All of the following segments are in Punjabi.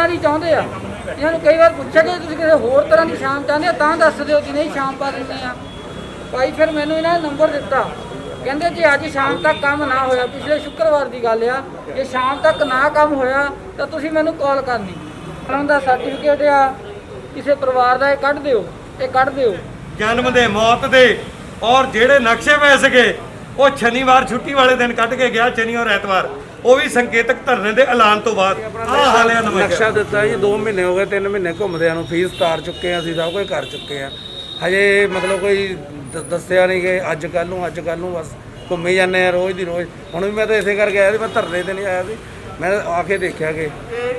तरह की चाहते हैं। इन्होंने कई बार पूछा कि तुसीं किसी होर तरह की शाम चाहते हो तां दस दिओ कि नहीं शाम पा दिंदे आ। भाई फिर मैनूं इन्हां ने नंबर दिता, कहते जे अज शाम तक काम ना होया, पिछले शुक्रवार की गल आ, जे शाम तक ना काम होया तो तुसीं मैनूं कॉल करनी, उन्होंने सर्टिफिकेट आ किसी परिवार का कढ़ दिओ, ये कढ़ दिओ जन्म दे मौत दे और जेड़े नक्शे पै सके वो शनिवार छुट्टी वाले दिन कढ़ के गया, शनि और एतवार वो भी संकेतक धरने के ऐलान तो बाद नक्शा दिता जी 2 महीने हो गए, 3 महीने घूमदे नूं, फीस तार चुके हैं, असीं सब कुछ कर चुके हैं, हजे मतलब कोई दस्सिया नहीं कि अज कल नूं बस घूमी जाने रोज़ दी रोज़। हुण भी मैं तो इसे करके आया, मैं धरने ते नहीं आया सी, मैं आके देखा कि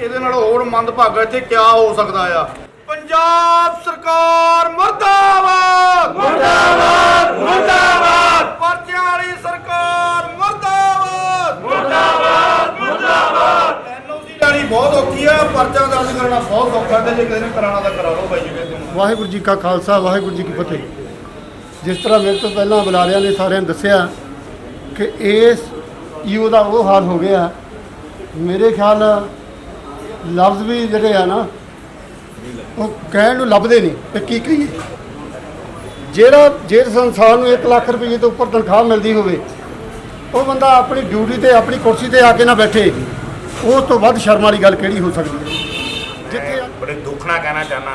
ਇਹਦੇ ਨਾਲ ਹੋਰ ਮੰਦਭਾਗਾ ਇੱਥੇ ਕੀ ਹੋ ਸਕਦਾ ਆ। ਪੰਜਾਬ ਸਰਕਾਰ ਮੁਰਦਾਬਾਦ ਮੁਰਦਾਬਾਦ ਮੁਰਦਾਬਾਦ, ਪਰਚਿਆਂ ਵਾਲੀ ਸਰਕਾਰ ਮੁਰਦਾਬਾਦ ਮੁਰਦਾਬਾਦ ਮੁਰਦਾਬਾਦ। ਐਨਓਸੀ ਲੈਣੀ ਬਹੁਤ ਔਖੀ ਆ, ਪਰਚਾ ਦਰਜ ਕਰਨਾ ਬਹੁਤ ਔਖਾ ਤੇ ਜੇ ਕਿਸੇ ਨੇ ਕਰਾਉਣਾ ਤਾਂ ਕਰਾ ਲਓ ਬਾਈ ਜੀ ਕਹਿੰਦੇ ਨੇ। ਵਾਹਿਗੁਰੂ ਜੀ ਕਾ ਖਾਲਸਾ ਵਾਹਿਗੁਰੂ ਜੀ ਕੀ ਫਤਿਹ। ਜਿਸ ਤਰ੍ਹਾਂ ਮੇਰੇ ਤੋਂ ਪਹਿਲਾਂ ਬੁਲਾਰਿਆਂ ਨੇ ਸਾਰਿਆਂ ਨੇ ਦੱਸਿਆ ਕਿ ਇਸ ਈਓ ਦਾ ਉਹ ਹਾਲ ਹੋ ਗਿਆ, ਮੇਰੇ ਖਿਆਲ ਲਫ਼ਜ਼ ਵੀ ਜਿਹੜੇ ਆ ਨਾ ਉਹ ਕਹਿਣ ਨੂੰ ਲੱਭਦੇ ਨਹੀਂ ਤੇ ਕੀ ਕਹੀਏ। ਜੇ ਸੰਸਾਰ ਨੂੰ 1 ਲੱਖ ਰੁਪਏ ਤੋਂ ਉੱਪਰ ਤਨਖਾਹ ਮਿਲਦੀ ਹੋਵੇ, ਉਹ ਬੰਦਾ ਆਪਣੀ ਡਿਊਟੀ ਤੇ ਆਪਣੀ ਕੁਰਸੀ ਤੇ ਆ ਕੇ ਨਾ ਬੈਠੇ, ਉਸ ਤੋਂ ਵੱਧ ਸ਼ਰਮ ਵਾਲੀ ਗੱਲ ਕਿਹੜੀ ਹੋ ਸਕਦੀ ਹੈ। ਜਿੱਥੇ बड़े दुख नाल कहना चाहना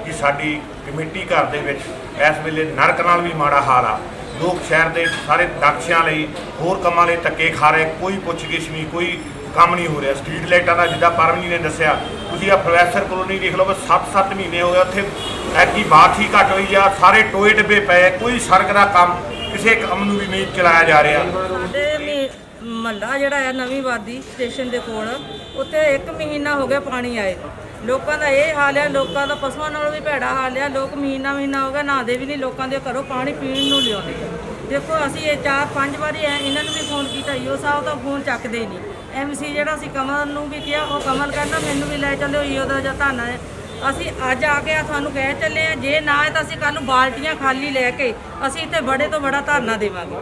कि साडी कमेटी घर दे विच इस वेले नरक नाल भी माड़ा हाल आ। लोग शहर के सारे नक्शिਆਂ ਲਈ होर ਕੰਮਾਂ ਲਈ ਧੱਕੇ खा रहे, कोई पुछ-गिछ नहीं, कोई ਕੰਮ नहीं हो रहा। स्ट्रीट लाइटां ਦਾ जिद्दां परमजी ने दस्सिया, ਤੁਸੀਂ आ प्रोफैसर कॉलोनी देख लो, बस 7-7 महीने हो गए उत्थे ऐसी बात ही घट हुई आ, सारे टोए डब्बे पे, कोई सड़क का काम किसी काम नूं भी नहीं चलाया जा रहा। ਮਹੱਲਾ ਜਿਹੜਾ ਹੈ ਨਵੀਂ ਵਾਦੀ ਸਟੇਸ਼ਨ ਦੇ ਕੋਲ, ਉੱਥੇ 1 ਮਹੀਨਾ ਹੋ ਗਿਆ ਪਾਣੀ ਆਏ, ਲੋਕਾਂ ਦਾ ਇਹ ਹਾਲ ਹੈ, ਲੋਕਾਂ ਦਾ ਪਸ਼ੂਆਂ ਨਾਲੋਂ ਵੀ ਭੈੜਾ ਹਾਲ ਹੈ। ਲੋਕ ਮਹੀਨਾ ਹੋ ਗਿਆ ਨਹਾਉਂਦੇ ਵੀ ਨਹੀਂ, ਲੋਕਾਂ ਦੇ ਘਰੋਂ ਪਾਣੀ ਪੀਣ ਨੂੰ ਲਿਆਉਂਦੇ। ਦੇਖੋ ਅਸੀਂ ਇਹ 4-5 ਵਾਰੀ ਇਹਨਾਂ ਨੂੰ ਵੀ ਫੋਨ ਕੀਤਾ, ਈਓ ਸਾਹਿਬ ਤਾਂ ਫੋਨ ਚੱਕਦੇ ਹੀ ਨਹੀਂ। MC ਜਿਹੜਾ ਅਸੀਂ ਕਮਲ ਨੂੰ ਵੀ ਕਿਹਾ, ਉਹ ਕਮਲ ਕਹਿੰਦਾ ਮੈਨੂੰ ਵੀ ਲੈ ਚੱਲਿਓ ਈਓ ਦਾ ਜਾਂ ਧਾਨਾ ਹੈ। ਅਸੀਂ ਅੱਜ ਆ ਕੇ ਤੁਹਾਨੂੰ ਕਹਿ ਚੱਲੇ ਆ, ਜੇ ਨਾ ਹੈ ਤਾਂ ਅਸੀਂ ਕੱਲ੍ਹ ਨੂੰ ਬਾਲਟੀਆਂ ਖਾਲੀ ਲੈ ਕੇ ਅਸੀਂ ਇੱਥੇ ਬੜੇ ਤੋਂ ਬੜਾ ਧਰਨਾ ਦੇਵਾਂਗੇ।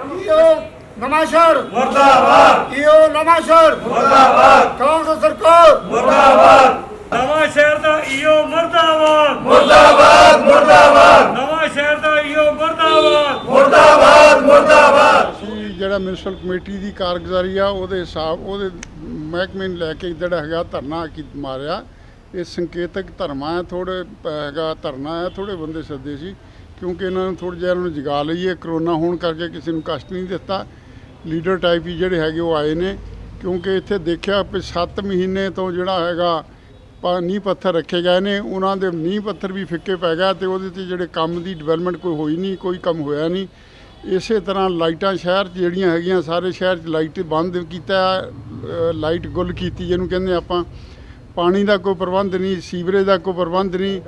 ਨਵਾਂਸ਼ਹਿਰ मुर्दाबाद, ਈਓ ਨਵਾਂਸ਼ਹਿਰ मुर्दाबाद, ਕਾਂਗਰਸ ਸਰਕਾਰ मुर्दाबाद, नवां शहर दा ईओ मुर्दाबाद ਮੁਰਦਾਬਾਦ ਮੁਰਦਾਬਾਦ नवां शहर दा ईओ मुर्दाबाद ਮੁਰਦਾਬਾਦ ਮੁਰਦਾਬਾਦ। ਜਿਹੜਾ ਮਿਊਨਿਸਪਲ ਕਮੇਟੀ ਦੀ ਕਾਰਗੁਜ਼ਾਰੀ ਆ ਉਹਦੇ ਹਿਸਾਬ ਉਹਦੇ ਮਹਿਕਮੇ ਨੂੰ ਲੈ ਕੇ ਜਿਹੜਾ ਹੈਗਾ ਧਰਨਾ ਕੀ ਮਾਰਿਆ। ਇਹ ਸੰਕੇਤਕ ਧਰਮਾਂ ਹੈ, ਥੋੜ੍ਹੇ ਹੈਗਾ ਧਰਨਾ ਹੈ, ਥੋੜ੍ਹੇ ਬੰਦੇ ਸੱਦੇ ਸੀ ਕਿਉਂਕਿ ਇਹਨਾਂ ਨੂੰ ਥੋੜ੍ਹਾ ਜਿਹਾ ਇਹਨਾਂ ਨੂੰ ਜਗਾ ਲਈਏ। ਕਰੋਨਾ ਹੋਣ ਕਰਕੇ ਕਿਸੇ ਨੂੰ ਕਸ਼ਟ ਨਹੀਂ ਦਿੱਤਾ। ਲੀਡਰ ਟਾਈਪ ਹੀ ਜਿਹੜੇ ਹੈਗੇ ਉਹ ਆਏ ਨੇ, ਕਿਉਂਕਿ ਇੱਥੇ ਦੇਖਿਆ ਵੀ 7 ਮਹੀਨੇ ਤੋਂ ਜਿਹੜਾ ਹੈਗਾ ਨੀਂਹ ਪੱਥਰ ਰੱਖੇ ਗਏ ਨੇ, ਉਹਨਾਂ ਦੇ ਨੀਂਹ ਪੱਥਰ ਵੀ ਫਿੱਕੇ ਪੈ ਗਿਆ ਅਤੇ ਉਹਦੇ 'ਤੇ ਜਿਹੜੇ ਕੰਮ ਦੀ ਡਿਵੈਲਪਮੈਂਟ ਕੋਈ ਹੋਈ ਨਹੀਂ, ਕੋਈ ਕੰਮ ਹੋਇਆ ਨਹੀਂ। ਇਸੇ ਤਰ੍ਹਾਂ ਲਾਈਟਾਂ ਸ਼ਹਿਰ 'ਚ ਜਿਹੜੀਆਂ ਹੈਗੀਆਂ, ਸਾਰੇ ਸ਼ਹਿਰ 'ਚ ਲਾਈਟ ਬੰਦ ਕੀਤਾ, ਲਾਈਟ ਗੁੱਲ ਕੀਤੀ ਜਿਹਨੂੰ ਕਹਿੰਦੇ ਆਪਾਂ। ਪਾਣੀ ਦਾ ਕੋਈ ਪ੍ਰਬੰਧ ਨਹੀਂ, ਸੀਵਰੇਜ ਦਾ ਕੋਈ ਪ੍ਰਬੰਧ ਨਹੀਂ।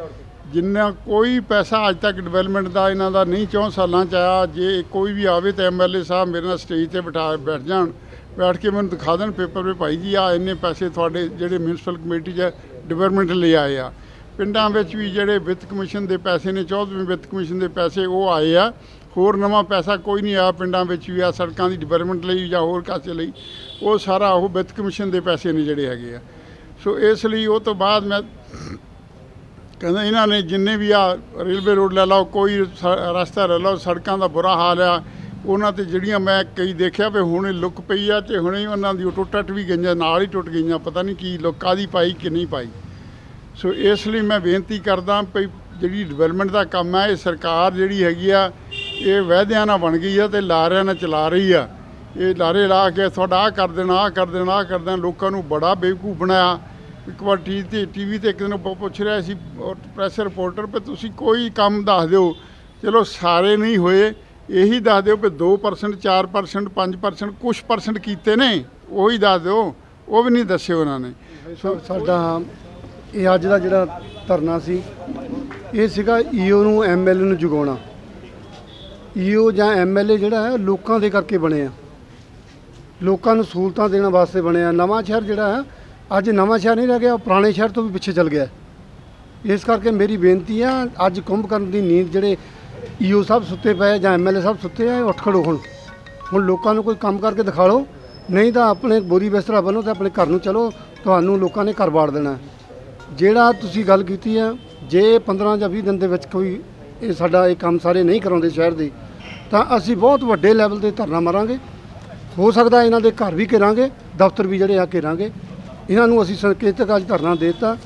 ਜਿੰਨਾ ਕੋਈ ਪੈਸਾ ਅੱਜ ਤੱਕ ਡਿਵੈਲਪਮੈਂਟ ਦਾ ਇਹਨਾਂ ਦਾ ਨਹੀਂ 4 ਸਾਲਾਂ 'ਚ ਆਇਆ। ਜੇ ਕੋਈ ਵੀ ਆਵੇ ਤਾਂ MLA ਸਾਹਿਬ ਮੇਰੇ ਨਾਲ ਸਟੇਜ 'ਤੇ ਬੈਠ ਜਾਣ, ਬੈਠ ਕੇ ਮੈਨੂੰ ਦਿਖਾ ਦੇਣ ਪੇਪਰ 'ਤੇ, ਭਾਈ ਜੀ ਆ ਇੰਨੇ ਪੈਸੇ ਤੁਹਾਡੇ ਜਿਹੜੇ ਮਿਊਨਿਸਪਲ ਕਮੇਟੀ 'ਚ ਡਿਵੈਲਪਮੈਂਟ ਲਈ ਆਏ ਆ। ਪਿੰਡਾਂ ਵਿੱਚ ਵੀ ਜਿਹੜੇ ਵਿੱਤ ਕਮਿਸ਼ਨ ਦੇ ਪੈਸੇ ਨੇ, 14ਵੇਂ ਵਿੱਤ ਕਮਿਸ਼ਨ ਦੇ ਪੈਸੇ ਉਹ ਆਏ ਆ। ਹੋਰ ਨਵਾਂ ਪੈਸਾ ਕੋਈ ਨਹੀਂ ਆਇਆ ਪਿੰਡਾਂ ਵਿੱਚ ਵੀ ਆ ਸੜਕਾਂ ਦੀ ਡਿਵੈਲਪਮੈਂਟ ਲਈ ਜਾਂ ਹੋਰ ਕਾਸੇ ਲਈ। ਉਹ ਸਾਰਾ ਉਹ ਵਿੱਤ ਕਮਿਸ਼ਨ ਦੇ ਪੈਸੇ ਨੇ ਜਿਹੜੇ ਹੈਗੇ ਆ। ਸੋ ਇਸ ਲਈ ਉਹ ਤੋਂ ਬਾਅਦ ਮੈਂ ਕਹਿੰਦਾ ਇਹਨਾਂ ਨੇ ਜਿੰਨੇ ਵੀ ਆ ਰੇਲਵੇ ਰੋਡ ਲੈ ਲਓ, ਕੋਈ ਰਸਤਾ ਲੈ ਲਓ, ਸੜਕਾਂ ਦਾ ਬੁਰਾ ਹਾਲ ਆ। ਉਹਨਾਂ 'ਤੇ ਜਿਹੜੀਆਂ ਮੈਂ ਕਈ ਦੇਖਿਆ ਵੀ ਹੁਣੇ ਲੁੱਕ ਪਈ ਆ ਅਤੇ ਹੁਣੇ ਉਹਨਾਂ ਦੀ ਟੁੱਟ ਵੀ ਗਈਆਂ, ਨਾਲ ਹੀ ਟੁੱਟ ਗਈਆਂ, ਪਤਾ ਨਹੀਂ ਕੀ ਲੋਕਾਂ ਦੀ ਪਾਈ ਕਿ ਨਹੀਂ ਪਾਈ। ਸੋ ਇਸ ਲਈ ਮੈਂ ਬੇਨਤੀ ਕਰਦਾ ਵੀ ਜਿਹੜੀ ਡਿਵੈਲਪਮੈਂਟ ਦਾ ਕੰਮ ਹੈ, ਇਹ ਸਰਕਾਰ ਜਿਹੜੀ ਹੈਗੀ ਆ ਇਹ ਵਾਅਦਿਆਂ ਨਾਲ ਬਣ ਗਈ ਆ ਅਤੇ ਲਾਰਿਆਂ ਨਾਲ ਚਲਾ ਰਹੀ ਆ। ਇਹ ਲਾਰੇ ਲਾ ਕੇ ਤੁਹਾਡਾ ਆਹ ਕਰ ਦੇਣਾ, ਆਹ ਕਰ ਦੇਣਾ, ਆਹ ਕਰ ਦੇਣਾ, ਲੋਕਾਂ ਨੂੰ ਬੜਾ ਬੇਵਕੂਫ ਬਣਾਇਆ। ਇੱਕ ਵਾਰ TV 'ਤੇ ਇੱਕ ਦਿਨ ਪੁੱਛ ਰਿਹਾ ਸੀ ਪ੍ਰੈਸ ਰਿਪੋਰਟਰ ਵੀ ਤੁਸੀਂ ਕੋਈ ਕੰਮ ਦੱਸ ਦਿਓ, ਚਲੋ ਸਾਰੇ ਨਹੀਂ ਹੋਏ, ਇਹੀ ਦੱਸ ਦਿਓ ਵੀ 2%, 4%, 5%, ਕੁਛ % ਕੀਤੇ ਨੇ, ਉਹੀ ਦੱਸ ਦਿਓ। ਉਹ ਵੀ ਨਹੀਂ ਦੱਸੇ ਉਹਨਾਂ ਨੇ। ਸਾਡਾ ਇਹ ਅੱਜ ਦਾ ਜਿਹੜਾ ਧਰਨਾ ਸੀ, ਇਹ ਸੀਗਾ ਈਓ ਨੂੰ MLA ਨੂੰ ਜਗਾਉਣਾ। ਈਓ ਜਾਂ MLA ਜਿਹੜਾ ਹੈ ਲੋਕਾਂ ਦੇ ਕਰਕੇ ਬਣਿਆ, ਲੋਕਾਂ ਨੂੰ ਸਹੂਲਤਾਂ ਦੇਣ ਵਾਸਤੇ ਬਣਿਆ। ਨਵਾਂ ਸ਼ਹਿਰ ਜਿਹੜਾ ਹੈ ਅੱਜ ਨਵਾਂ ਸ਼ਹਿਰ ਨਹੀਂ ਰਹਿ ਗਿਆ, ਪੁਰਾਣੇ ਸ਼ਹਿਰ ਤੋਂ ਵੀ ਪਿੱਛੇ ਚੱਲ ਗਿਆ। ਇਸ ਕਰਕੇ ਮੇਰੀ ਬੇਨਤੀ ਆ, ਅੱਜ ਕੁੰਭਕਰਨ ਦੀ ਨੀਂਦ ਜਿਹੜੇ ਈਓ ਸਾਹਿਬ ਸੁੱਤੇ ਪਏ ਜਾਂ MLA ਸਾਹਿਬ ਸੁੱਤੇ ਆ, ਉੱਠ ਖੜੋ। ਹੁਣ ਲੋਕਾਂ ਨੂੰ ਕੋਈ ਕੰਮ ਕਰਕੇ ਦਿਖਾ ਲਓ, ਨਹੀਂ ਤਾਂ ਆਪਣੇ ਬੋਰੀ ਬਿਸਤਰਾ ਬਣੋ ਅਤੇ ਆਪਣੇ ਘਰ ਨੂੰ ਚਲੋ, ਤੁਹਾਨੂੰ ਲੋਕਾਂ ਨੇ ਘਰ ਬਾੜ ਦੇਣਾ। ਜਿਹੜਾ ਤੁਸੀਂ ਗੱਲ ਕੀਤੀ ਆ, ਜੇ 15 ਜਾਂ 20 ਦਿਨ ਦੇ ਵਿੱਚ ਕੋਈ ਇਹ ਸਾਡਾ ਇਹ ਕੰਮ ਸਾਰੇ ਨਹੀਂ ਕਰਾਉਂਦੇ ਸ਼ਹਿਰ ਦੇ, ਤਾਂ ਅਸੀਂ ਬਹੁਤ ਵੱਡੇ ਲੈਵਲ ਤੇ ਧਰਨਾ ਮਾਰਾਂਗੇ। ਹੋ ਸਕਦਾ ਇਹਨਾਂ ਦੇ ਘਰ ਵੀ ਘੇਰਾਂਗੇ, ਦਫ਼ਤਰ ਵੀ ਜਿਹੜੇ ਆ ਘੇਰਾਂਗੇ। ਇਹਨਾਂ ਨੂੰ ਅਸੀਂ ਸੰਕੇਤਕ ਅੱਜ ਧਰਨਾ ਦੇ ਦਿੱਤਾ,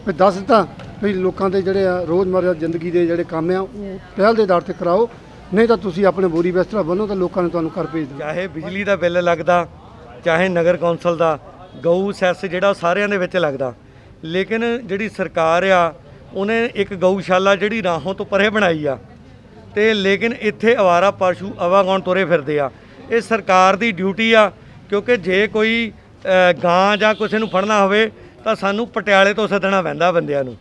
ਵੀ ਦੱਸ ਦਿੱਤਾ ਵੀ ਲੋਕਾਂ ਦੇ ਜਿਹੜੇ ਆ ਰੋਜ਼ਮਰਰਾ ਜ਼ਿੰਦਗੀ ਦੇ ਜਿਹੜੇ ਕੰਮ ਆ ਉਹ ਪਹਿਲ ਦੇ ਆਧਾਰ ਤੇ ਕਰਾਓ, ਨਹੀਂ ਤਾਂ ਤੁਸੀਂ ਆਪਣੇ ਬੋਰੀ ਬਿਸਤਰਾ ਬੰਨੋ ਤਾਂ ਲੋਕਾਂ ਨੇ ਤੁਹਾਨੂੰ ਘਰ ਭੇਜ ਦੇਣਾ। ਚਾਹੇ ਬਿਜਲੀ ਦਾ ਬਿੱਲ ਲੱਗਦਾ, ਚਾਹੇ ਨਗਰ ਕੌਂਸਲ ਦਾ ਗਊ ਸੈਸ ਜਿਹੜਾ ਉਹ ਸਾਰਿਆਂ ਦੇ ਵਿੱਚ ਲੱਗਦਾ, ਲੇਕਿਨ ਜਿਹੜੀ ਸਰਕਾਰ ਆ ਉਹਨੇ ਇੱਕ ਗਊਸ਼ਾਲਾ ਜਿਹੜੀ ਰਾਹੋਂ ਤੋਂ ਪਰੇ ਬਣਾਈ ਆ, ਤੇ ਲੇਕਿਨ ਇੱਥੇ ਅਵਾਰਾ ਪਸ਼ੂ ਆਵਾਗੌਣ ਤੁਰੇ ਫਿਰਦੇ ਆ। ਇਹ ਸਰਕਾਰ ਦੀ ਡਿਊਟੀ ਆ, ਕਿਉਂਕਿ ਜੇ ਕੋਈ ਗਾਂ ਜਾਂ ਕਿਸੇ ਨੂੰ ਫੜਨਾ ਹੋਵੇ ਤਾਂ ਸਾਨੂੰ ਪਟਿਆਲੇ ਤੋਂ ਸੱਦਣਾ ਪੈਂਦਾ ਬੰਦਿਆਂ ਨੂੰ,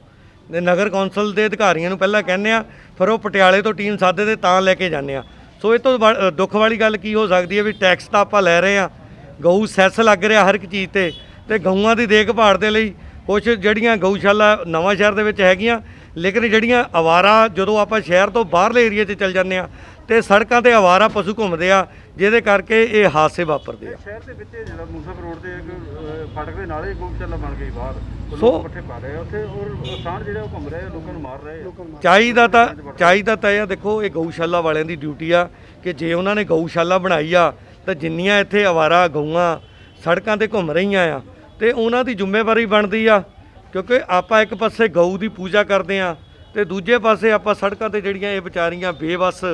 ਤੇ ਨਗਰ ਕੌਂਸਲ ਦੇ ਅਧਿਕਾਰੀਆਂ ਨੂੰ ਪਹਿਲਾਂ ਕਹਿੰਦੇ ਆ, ਫਿਰ ਉਹ ਪਟਿਆਲੇ ਤੋਂ ਟੀਮ ਸਾਦੇ ਤਾਂ ਲੈ ਕੇ ਜਾਂਦੇ ਆ। ਸੋ ਇਹ ਤੋਂ ਦੁੱਖ ਵਾਲੀ ਗੱਲ ਕੀ ਹੋ ਸਕਦੀ ਹੈ ਵੀ ਟੈਕਸ ਤਾਂ ਆਪਾਂ ਲੈ ਰਹੇ ਆ, ਗਊ ਸੈਸ ਲੱਗ ਰਿਹਾ ਹਰ ਇੱਕ ਚੀਜ਼ ਤੇ ਗਊਆਂ ਦੀ ਦੇਖਭਾਲ ਦੇ ਲਈ ਕੁਛ ਜਿਹੜੀਆਂ ਗਊਸ਼ਾਲਾ ਨਵਾਂ ਸ਼ਹਿਰ ਦੇ ਵਿੱਚ ਹੈਗੀਆਂ, ਲੇਕਿਨ ਜਿਹੜੀਆਂ ਅਵਾਰਾ ਜਦੋਂ ਆਪਾਂ ਸ਼ਹਿਰ ਤੋਂ ਬਾਹਰਲੇ ਏਰੀਏ 'ਚ ਚੱਲ ਜਾਂਦੇ ਆ ਤੇ ਸੜਕਾਂ ਤੇ ਅਵਾਰਾ ਪਸ਼ੂ ਘੁੰਮਦੇ ਆ, ਜਿਹਦੇ ਕਰਕੇ ਇਹ ਹਾਦਸੇ ਵਾਪਰਦੇ ਆ। ਸ਼ਹਿਰ ਦੇ ਵਿੱਚ ਜਿਹੜਾ ਮੁਸਫਰ ਰੋਡ ਤੇ ਇੱਕ ਫਾਟਕ ਦੇ ਨਾਲ ਹੀ ਗਊਸ਼ਾਲਾ ਬਣ ਗਈ ਬਾਹਰ, ਸੋ ਪੱਠੇ ਪਾ ਰਹੇ ਆ ਉੱਥੇ, ਔਰ ਕਿਸਾਨ ਜਿਹੜੇ ਉਹ ਘੁੰਮ ਰਹੇ ਆ, ਲੋਕਾਂ ਨੂੰ ਮਾਰ ਰਹੇ ਆ। ਚਾਹੀਦਾ ਤਾਂ ਇਹ ਦੇਖੋ, ਇਹ ਗਊਸ਼ਾਲਾ ਵਾਲਿਆਂ ਦੀ ਡਿਊਟੀ ਆ ਕਿ ਜੇ ਉਹਨਾਂ ਨੇ ਗਊਸ਼ਾਲਾ ਬਣਾਈ ਆ ਤਾਂ ਜਿੰਨੀਆਂ ਇੱਥੇ ਅਵਾਰਾ ਗਊਆਂ ਸੜਕਾਂ ਤੇ ਘੁੰਮ ਰਹੀਆਂ ਆ ਤੇ ਉਹਨਾਂ ਦੀ ਜ਼ਿੰਮੇਵਾਰੀ ਬਣਦੀ ਆ, ਕਿਉਂਕਿ ਆਪਾਂ ਇੱਕ ਪਾਸੇ ਗਊ ਦੀ ਪੂਜਾ ਕਰਦੇ ਆ ਤੇ ਦੂਜੇ ਪਾਸੇ ਆਪਾਂ ਸੜਕਾਂ ਤੇ ਜਿਹੜੀਆਂ ਇਹ ਵਿਚਾਰੀਆਂ ਬੇਵੱਸ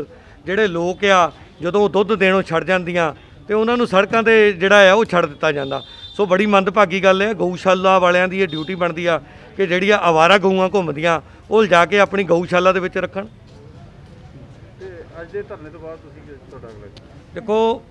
ਜਿਹੜੇ ਲੋਕ ਆ, ਜਦੋਂ ਉਹ ਦੁੱਧ ਦੇਣੋਂ ਛੱਡ ਜਾਂਦੀਆਂ ਤੇ ਉਹਨਾਂ ਨੂੰ ਸੜਕਾਂ ਤੇ ਜਿਹੜਾ ਆ ਉਹ ਛੱਡ ਦਿੱਤਾ ਜਾਂਦਾ। ਸੋ ਬੜੀ ਮੰਦਭਾਗੀ ਗੱਲ ਹੈ। ਗਊਸ਼ਾਲਾ ਵਾਲਿਆਂ ਦੀ ਇਹ ਡਿਊਟੀ ਬਣਦੀ ਆ ਕਿ ਜਿਹੜੀਆਂ ਅਵਾਰਾ ਗਊਆਂ ਘੁੰਮਦੀਆਂ ਉਹ ਲਿਜਾ ਕੇ ਆਪਣੀ ਗਊਸ਼ਾਲਾ ਦੇ ਵਿੱਚ ਰੱਖਣ। ਤੇ ਅੱਜ ਦੇ ਧਰਨੇ ਤੋਂ ਬਾਅਦ ਤੁਸੀਂ ਤੁਹਾਡਾ ਅਗਲਾ ਦੇਖੋ,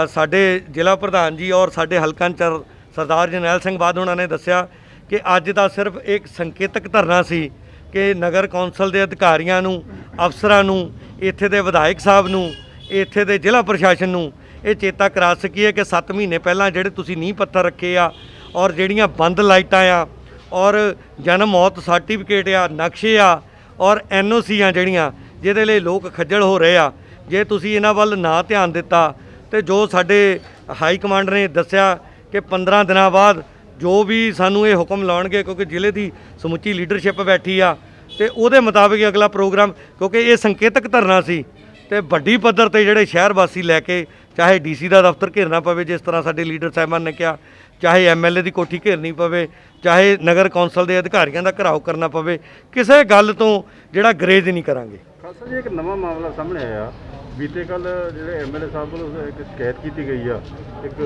ਸਾਡੇ ਜ਼ਿਲ੍ਹਾ ਪ੍ਰਧਾਨ ਜੀ ਔਰ ਸਾਡੇ ਹਲਕਾ ਇੰਚਾਰਜ ਸਰਦਾਰ ਜਰਨੈਲ ਸਿੰਘ ਬਾਦ ਉਹਨਾਂ ਨੇ ਦੱਸਿਆ ਕਿ ਅੱਜ ਦਾ ਸਿਰਫ ਇੱਕ ਸੰਕੇਤਕ ਧਰਨਾ ਸੀ ਕਿ ਨਗਰ ਕੌਂਸਲ ਦੇ ਅਧਿਕਾਰੀਆਂ ਨੂੰ, ਅਫਸਰਾਂ ਨੂੰ, ਇੱਥੇ ਦੇ ਵਿਧਾਇਕ ਸਾਹਿਬ ਨੂੰ, ਇੱਥੇ ਦੇ ਜ਼ਿਲ੍ਹਾ ਪ੍ਰਸ਼ਾਸਨ ਨੂੰ ਇਹ ਚੇਤਾ ਕਰਾ ਸਕੀਏ ਕਿ 7 ਮਹੀਨੇ ਪਹਿਲਾਂ ਜਿਹੜੇ ਤੁਸੀਂ ਨੀਂਹ ਪੱਥਰ ਰੱਖੇ ਆ ਔਰ ਜਿਹੜੀਆਂ ਬੰਦ ਲਾਈਟਾਂ ਆ ਔਰ ਜਨਮ ਮੌਤ ਸਰਟੀਫਿਕੇਟ ਆ, ਨਕਸ਼ੇ ਆ ਔਰ NOC ਆ ਜਿਹੜੀਆਂ ਜਿਹਦੇ ਲਈ ਲੋਕ ਖੱਜਲ ਹੋ ਰਹੇ ਆ, ਜੇ ਤੁਸੀਂ ਇਹਨਾਂ ਵੱਲ ਨਾ ਧਿਆਨ ਦਿੱਤਾ ਤੇ ਜੋ ਸਾਡੇ ਹਾਈ ਕਮਾਂਡ ਨੇ ਦੱਸਿਆ ਕਿ 15 ਦਿਨਾਂ ਬਾਅਦ ਜੋ ਵੀ ਸਾਨੂੰ ਇਹ ਹੁਕਮ ਲਾਉਣਗੇ, ਕਿਉਂਕਿ ਜ਼ਿਲ੍ਹੇ ਦੀ ਸਮੁੱਚੀ ਲੀਡਰਸ਼ਿਪ ਬੈਠੀ ਆ ਤੇ ਉਹਦੇ ਮੁਤਾਬਿਕ ਅਗਲਾ ਪ੍ਰੋਗਰਾਮ, ਕਿਉਂਕਿ ਇਹ ਸੰਕੇਤਕ ਧਰਨਾ ਸੀ ਤੇ ਵੱਡੀ ਪੱਧਰ ਤੇ ਜਿਹੜੇ ਸ਼ਹਿਰ ਵਾਸੀ ਲੈ ਕੇ, ਚਾਹੇ DC ਦਾ ਦਫ਼ਤਰ ਘੇਰਨਾ ਪਵੇ ਜਿਸ ਤਰ੍ਹਾਂ ਸਾਡੇ ਲੀਡਰ ਸਾਹਿਬਾਨ ਨੇ ਕਿਹਾ, ਚਾਹੇ MLA ਦੀ ਕੋਠੀ ਘੇਰਨੀ ਪਵੇ, ਚਾਹੇ ਨਗਰ ਕੌਂਸਲ ਦੇ ਅਧਿਕਾਰੀਆਂ ਦਾ ਘਿਰਾਓ ਕਰਨਾ ਪਵੇ, ਕਿਸੇ ਗੱਲ ਤੋਂ ਜਿਹੜਾ ਗਰੇਜ਼ ਨਹੀਂ ਕਰਾਂਗੇ। ਖਾਲਸਾ ਜੀ, ਇੱਕ ਨਵਾਂ ਮਾਮਲਾ ਸਾਹਮਣੇ ਆਇਆ। ਬੀਤੇ ਕੱਲ ਜਿਹੜੇ MLA ਸਾਹਿਬ ਵੱਲੋਂ ਇੱਕ ਸ਼ਿਕਾਇਤ ਕੀਤੀ ਗਈ ਆ, ਇੱਕ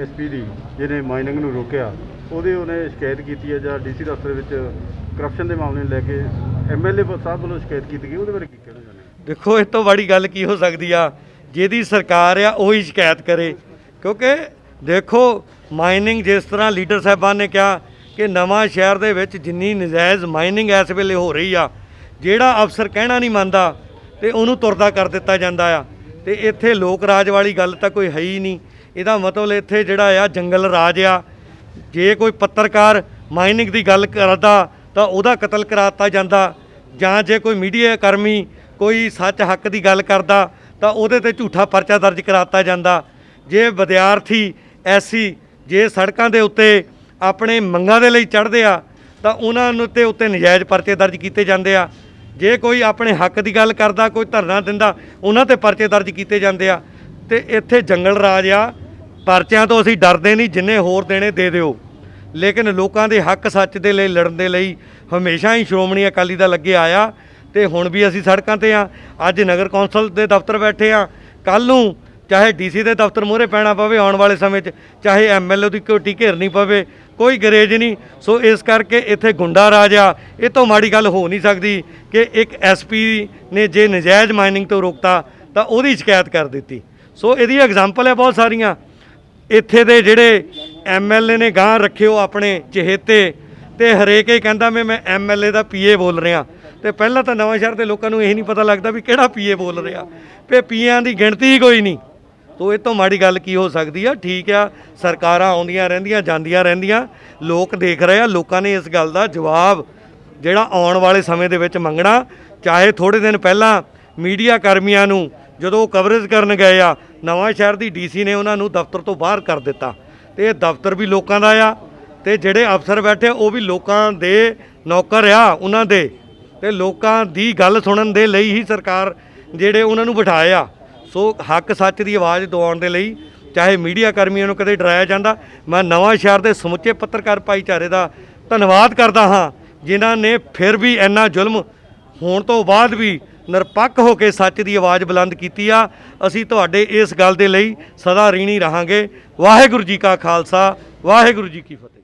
SP ਦੀ ਜਿਹਨੇ ਮਾਈਨਿੰਗ ਨੂੰ ਰੋਕਿਆ, ਉਹਨੇ ਸ਼ਿਕਾਇਤ ਕੀਤੀ ਹੈ ਜਾਂ DC ਦਫ਼ਤਰ ਵਿੱਚ ਕਰਪਸ਼ਨ ਦੇ ਮਾਮਲੇ ਨੂੰ ਲੈ ਕੇ MLA ਸਾਹਿਬ ਵੱਲੋਂ ਸ਼ਿਕਾਇਤ ਕੀਤੀ ਗਈ, ਉਹਦੇ ਬਾਰੇ ਕੀ ਕਹਿਣਾ ਚਾਹੁੰਦੇ? ਦੇਖੋ, ਇਸ ਤੋਂ ਬੜੀ ਗੱਲ ਕੀ ਹੋ ਸਕਦੀ ਆ, ਜਿਹਦੀ ਸਰਕਾਰ ਆ ਉਹੀ ਸ਼ਿਕਾਇਤ ਕਰੇ, ਕਿਉਂਕਿ ਦੇਖੋ ਮਾਈਨਿੰਗ ਜਿਸ ਤਰ੍ਹਾਂ ਲੀਡਰ ਸਾਹਿਬਾਨ ਨੇ ਕਿਹਾ ਕਿ ਨਵਾਂ ਸ਼ਹਿਰ ਦੇ ਵਿੱਚ ਜਿੰਨੀ ਨਜਾਇਜ਼ ਮਾਈਨਿੰਗ ਇਸ ਵੇਲੇ ਹੋ ਰਹੀ ਆ, ਜਿਹੜਾ ਅਫਸਰ ਕਹਿਣਾ ਨਹੀਂ ਮੰਨਦਾ ਤੇ ਉਹਨੂੰ ਤੁਰਦਾ ਕਰ ਦਿੱਤਾ ਜਾਂਦਾ ਆ, ਤੇ ਇੱਥੇ ਲੋਕ ਰਾਜ ਵਾਲੀ ਗੱਲ ਤਾਂ ਕੋਈ ਹੈ ਹੀ ਨਹੀਂ। ਇਹਦਾ ਮਤਲਬ ਇੱਥੇ ਜਿਹੜਾ ਆ ਜੰਗਲ ਰਾਜ ਆ। ਜੇ ਕੋਈ ਪੱਤਰਕਾਰ ਮਾਈਨਿੰਗ ਦੀ ਗੱਲ ਕਰਦਾ ਤਾਂ ਉਹਦਾ ਕਤਲ ਕਰਾ ਦਿੱਤਾ ਜਾਂਦਾ, ਜਾਂ ਜੇ ਕੋਈ ਮੀਡੀਆ ਕਰਮੀ ਕੋਈ ਸੱਚ ਹੱਕ ਦੀ ਗੱਲ ਕਰਦਾ ਤਾਂ ਉਹਦੇ ਤੇ ਝੂਠਾ ਪਰਚਾ ਦਰਜ ਕਰਾ ਦਿੱਤਾ ਜਾਂਦਾ। ਜੇ ਵਿਦਿਆਰਥੀ ਐਸੀ ਜੇ ਸੜਕਾਂ ਦੇ ਉੱਤੇ ਆਪਣੇ ਮੰਗਾਂ ਦੇ ਲਈ ਚੜ੍ਹਦੇ ਆ ਤਾਂ ਉਹਨਾਂ ਨੂੰ ਤੇ ਉੱਤੇ ਨਜਾਇਜ਼ ਪਰਚੇ ਦਰਜ ਕੀਤੇ ਜਾਂਦੇ ਆ। ਜੇ ਕੋਈ ਆਪਣੇ ਹੱਕ ਦੀ ਗੱਲ ਕਰਦਾ, ਕੋਈ ਧਰਨਾ ਦਿੰਦਾ, ਉਹਨਾਂ ਤੇ ਪਰਚੇ ਦਰਜ ਕੀਤੇ ਜਾਂਦੇ ਆ। ਤੇ ਇੱਥੇ ਜੰਗਲ ਰਾਜ ਆ। ਪਰਚਿਆਂ ਤੋਂ ਅਸੀਂ ਡਰਦੇ ਨਹੀਂ, ਜਿੰਨੇ ਹੋਰ ਦੇਣੇ ਦੇ ਦਿਓ, ਲੇਕਿਨ ਲੋਕਾਂ ਦੇ ਹੱਕ ਸੱਚ ਦੇ ਲਈ ਲੜਨ ਦੇ ਲਈ ਹਮੇਸ਼ਾ ਹੀ ਸ਼੍ਰੋਮਣੀ ਅਕਾਲੀ ਦਲ ਅੱਗੇ ਆਇਆ ਤੇ ਹੁਣ ਵੀ ਅਸੀਂ ਸੜਕਾਂ ਤੇ ਆ। ਅੱਜ ਨਗਰ ਕੌਂਸਲ ਦੇ ਦਫ਼ਤਰ ਬੈਠੇ ਆ, ਕੱਲ੍ਹ ਨੂੰ ਚਾਹੇ DC ਦੇ ਦਫ਼ਤਰ ਮੂਹਰੇ ਪੈਣਾ ਪਵੇ, ਆਉਣ ਵਾਲੇ ਸਮੇਂ 'ਚ ਚਾਹੇ MLA ਦੀ ਕੋਠੀ ਘੇਰਨੀ ਪਵੇ, ਕੋਈ ਗਰੇਜ ਨਹੀਂ। ਸੋ ਇਸ ਕਰਕੇ ਇੱਥੇ ਗੁੰਡਾ ਰਾਜ ਆ। ਇਹ ਤੋਂ ਮਾੜੀ ਗੱਲ ਹੋ ਨਹੀਂ ਸਕਦੀ ਕਿ ਇੱਕ SP ਨੇ ਜੇ ਨਜਾਇਜ਼ ਮਾਈਨਿੰਗ ਤੋਂ ਰੋਕਤਾ ਤਾਂ ਉਹਦੀ ਸ਼ਿਕਾਇਤ ਕਰ ਦਿੱਤੀ। ਸੋ ਇਹਦੀ ਐਗਜ਼ਾਮਪਲ ਹੈ ਬਹੁਤ ਸਾਰੀਆਂ। ਇੱਥੇ ਦੇ ਜਿਹੜੇ MLA ਨੇ ਗਾਂਹ ਰੱਖੇ ਉਹ ਆਪਣੇ ਚਹੇਤੇ, ਤੇ ਹਰੇਕ ਹੀ ਕਹਿੰਦਾ ਮੈਂ MLA ਦਾ PA ਬੋਲ ਰਿਹਾ। ਤੇ ਪਹਿਲਾਂ ਤਾਂ ਨਵਾਂ ਸ਼ਹਿਰ ਦੇ ਲੋਕਾਂ ਨੂੰ ਇਹ ਨਹੀਂ ਪਤਾ ਲੱਗਦਾ ਵੀ ਕਿਹੜਾ PA ਬੋਲ ਰਿਹਾ, ਤੇ PAਆਂ ਦੀ ਗਿਣਤੀ ਹੀ ਕੋਈ ਨਹੀਂ। ਤੋ ਇਹ ਤੋਂ ਮਾੜੀ ਗੱਲ ਕੀ ਹੋ ਸਕਦੀ ਆ। ਠੀਕ ਆ, ਸਰਕਾਰਾਂ ਆਉਂਦੀਆਂ ਰਹਿੰਦੀਆਂ ਜਾਂਦੀਆਂ ਰਹਿੰਦੀਆਂ, ਲੋਕ ਦੇਖ ਰਹੇ ਆ। ਲੋਕਾਂ ਨੇ ਇਸ ਗੱਲ ਦਾ ਜਵਾਬ ਜਿਹੜਾ ਆਉਣ ਵਾਲੇ ਸਮੇਂ ਦੇ ਵਿੱਚ ਮੰਗਣਾ। ਚਾਹੇ ਥੋੜ੍ਹੇ ਦਿਨ ਪਹਿਲਾਂ ਮੀਡੀਆ ਕਰਮੀਆਂ ਨੂੰ ਜਦੋਂ ਕਵਰੇਜ ਕਰਨ ਗਏ ਆ, ਨਵਾਂ ਸ਼ਹਿਰ ਦੀ DC ਨੇ ਉਹਨਾਂ ਨੂੰ ਦਫ਼ਤਰ ਤੋਂ ਬਾਹਰ ਕਰ ਦਿੱਤਾ, ਤੇ ਇਹ ਦਫ਼ਤਰ ਵੀ ਲੋਕਾਂ ਦਾ ਆ ਤੇ ਜਿਹੜੇ ਅਫਸਰ ਬੈਠੇ ਉਹ ਵੀ ਲੋਕਾਂ ਦੇ ਨੌਕਰ ਆ ਉਹਨਾਂ ਦੇ, ਤੇ ਲੋਕਾਂ ਦੀ ਗੱਲ ਸੁਣਨ ਦੇ ਲਈ ਹੀ ਸਰਕਾਰ ਜਿਹੜੇ ਉਹਨਾਂ ਨੂੰ ਬਿਠਾਏ ਆ। ਸੋ ਹੱਕ ਸੱਚ ਦੀ ਆਵਾਜ਼ ਦਿਵਾਉਣ ਦੇ ਲਈ ਚਾਹੇ ਮੀਡੀਆ ਕਰਮੀਆਂ ਨੂੰ ਕਦੇ ਡਰਾਇਆ ਜਾਂਦਾ। ਮੈਂ ਨਵਾਂ ਸ਼ਹਿਰ ਦੇ ਸਮੁੱਚੇ ਪੱਤਰਕਾਰ ਭਾਈਚਾਰੇ ਦਾ ਧੰਨਵਾਦ ਕਰਦਾ ਹਾਂ ਜਿਨ੍ਹਾਂ ਨੇ ਫਿਰ ਵੀ ਇੰਨਾ ਜ਼ੁਲਮ ਹੋਣ ਤੋਂ ਬਾਅਦ ਵੀ ਨਿਰਪੱਖ ਹੋ ਕੇ ਸੱਚ ਦੀ ਆਵਾਜ਼ ਬੁਲੰਦ ਕੀਤੀ ਆ। ਅਸੀਂ ਤੁਹਾਡੇ ਇਸ ਗੱਲ ਦੇ ਲਈ ਸਦਾ ঋਣੀ ਰਹਾਂਗੇ। ਵਾਹਿਗੁਰੂ ਜੀ ਕਾ ਖਾਲਸਾ, ਵਾਹਿਗੁਰੂ ਜੀ ਕੀ ਫਤਿਹ।